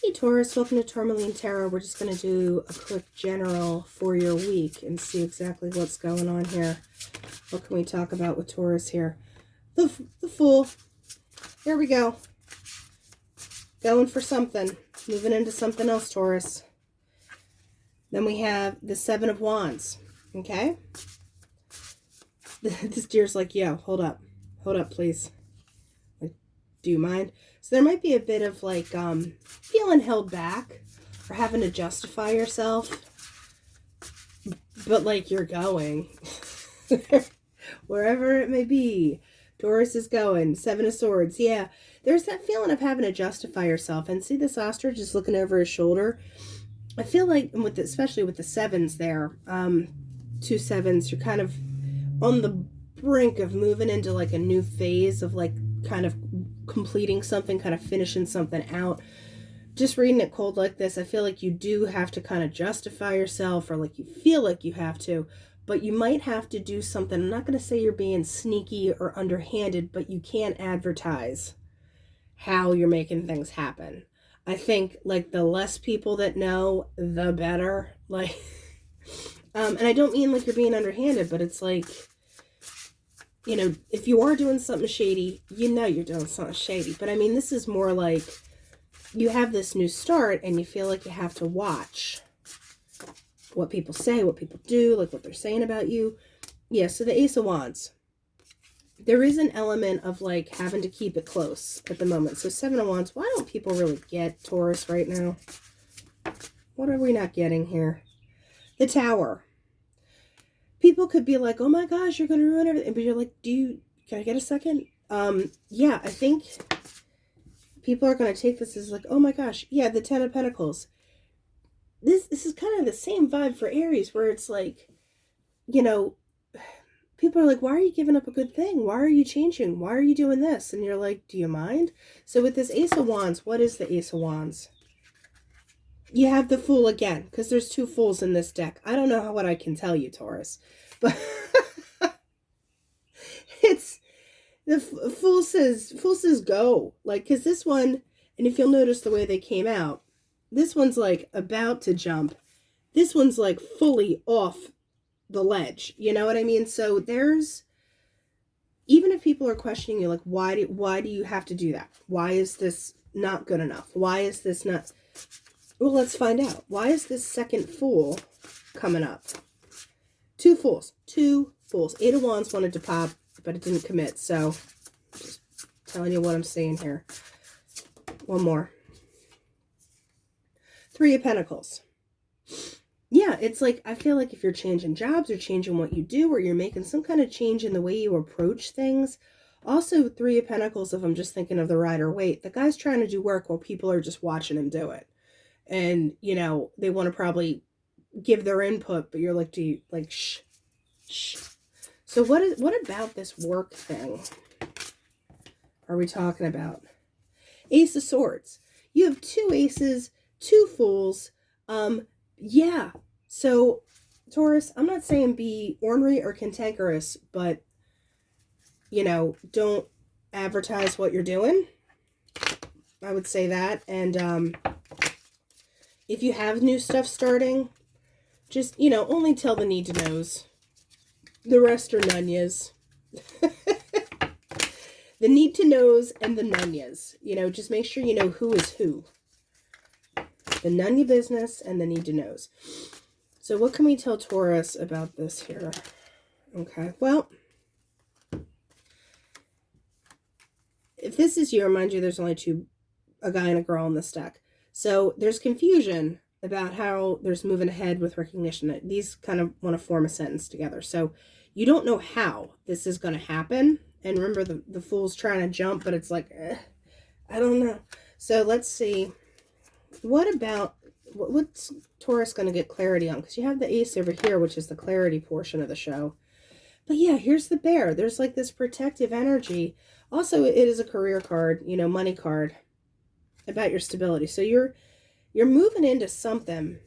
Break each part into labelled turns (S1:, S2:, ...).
S1: Hey Taurus, welcome to Tourmaline Tarot. We're just going to do a quick general for your week and see exactly what's going on here. What can we talk about with Taurus here? The Fool. Here we go. Going for something. Moving into something else, Taurus. Then we have the Seven of Wands. Okay? This deer's like, yo, hold up. Hold up, please. Like, do you mind? So there might be a bit of like feeling held back or having to justify yourself. But like you're going. Wherever it may be. Taurus is going. Seven of Swords. Yeah. There's that feeling of having to justify yourself. And see this ostrich just looking over his shoulder. I feel like, especially with the sevens there, 2 sevens, you're kind of on the brink of moving into like a new phase of like kind of completing something, kind of finishing something out. Just reading it cold like this, I feel like you do have to kind of justify yourself, or like you feel like you have to, but you might have to do something. I'm not going to say you're being sneaky or underhanded, but you can't advertise how you're making things happen. I think like the less people that know, the better. Like, and I don't mean like you're being underhanded, but it's like, you know, if you are doing something shady, you know you're doing something shady. But I mean, this is more like you have this new start and you feel like you have to watch what people say, what people do, like what they're saying about you. Yeah, so the Ace of Wands. There is an element of like having to keep it close at the moment. So Seven of Wands, why don't people really get Taurus right now? What are we not getting here? The Tower. People could be like, oh my gosh, you're going to ruin everything. But you're like, can I get a second? Yeah, I think people are going to take this as like, oh my gosh. Yeah, the Ten of Pentacles. This is kind of the same vibe for Aries, where it's like, you know, people are like, why are you giving up a good thing? Why are you changing? Why are you doing this? And you're like, do you mind? So with this Ace of Wands, what is the Ace of Wands? You have the Fool again, because there's 2 Fools in this deck. I don't know what I can tell you, Taurus, but it's the Fool says go. Like, because this one, and if you'll notice the way they came out, this one's like about to jump. This one's like fully off the ledge. You know what I mean? So there's, even if people are questioning you, like, why do you have to do that? Why is this not good enough? Why is this not... Well, let's find out. Why is this second Fool coming up? 2 Fools. 2 Fools. 8 of Wands wanted to pop, but it didn't commit. So, just telling you what I'm saying here. One more. 3 of Pentacles. Yeah, it's like, I feel like if you're changing jobs or changing what you do, or you're making some kind of change in the way you approach things. Also, 3 of Pentacles, if I'm just thinking of the Rider-Waite, the guy's trying to do work while people are just watching him do it. And, you know, they want to probably give their input, but you're like, shh. So what about this work thing are we talking about? Ace of Swords. You have 2 aces, 2 fools. Yeah. So, Taurus, I'm not saying be ornery or cantankerous, but, you know, don't advertise what you're doing. I would say that. And, if you have new stuff starting, just, you know, only tell the need to knows. The rest are nunyas. The need to knows and the nunyas. You know, just make sure you know who is who. The nunya business and the need to knows. So what can we tell Taurus about this here? Okay, well, if this is you, mind you, there's only a guy and a girl in this deck. So there's confusion about how there's moving ahead with recognition. These kind of want to form a sentence together. So you don't know how this is going to happen. And remember, the Fool's trying to jump, but it's like, I don't know. So let's see. What about, what's Taurus going to get clarity on? Because you have the Ace over here, which is the clarity portion of the show. But yeah, here's the Bear. There's like this protective energy. Also, it is a career card, you know, money card. About your stability. So you're moving into something.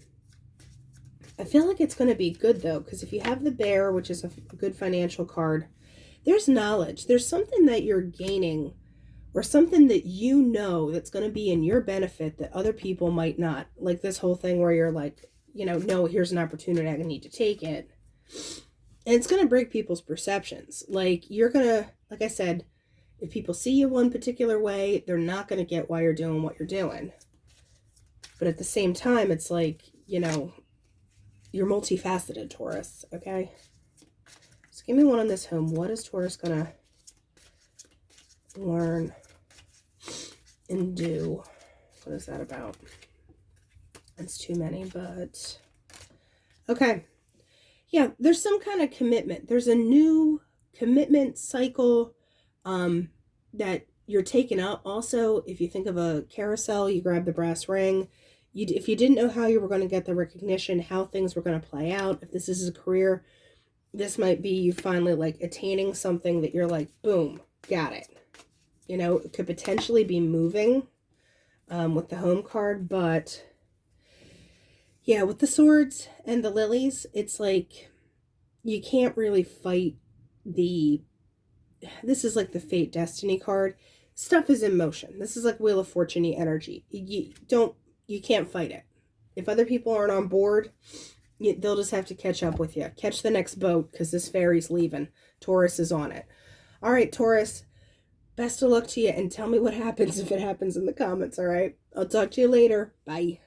S1: I feel like it's going to be good though, because if you have the Bear, which is a good financial card, there's knowledge. There's something that you're gaining or something that you know that's going to be in your benefit that other people might not. Like this whole thing where you're like, you know, no, here's an opportunity, I need to take it. And it's going to break people's perceptions. Like you're going to, like I said, if people see you one particular way, they're not going to get why you're doing what you're doing. But at the same time, it's like, you know, you're multifaceted, Taurus, okay? So give me one on this home. What is Taurus going to learn and do? What is that about? That's too many, but okay. Yeah, there's some kind of commitment. There's a new commitment cycle that you're taking up. Also, if you think of a carousel, you grab the brass ring. If you didn't know how you were going to get the recognition, how things were going to play out, if this is a career, this might be you finally like attaining something that you're like, boom, got it. You know, it could potentially be moving with the home card, but yeah, with the swords and the lilies, it's like you can't really fight this is like the fate destiny card. Stuff is in motion. This is like Wheel of Fortune-y energy. You can't fight it. If other people aren't on board, they'll just have to catch up with you. Catch the next boat because this ferry's leaving. Taurus is on it. All right, Taurus, best of luck to you, and tell me what happens if it happens in the comments, all right? I'll talk to you later. Bye.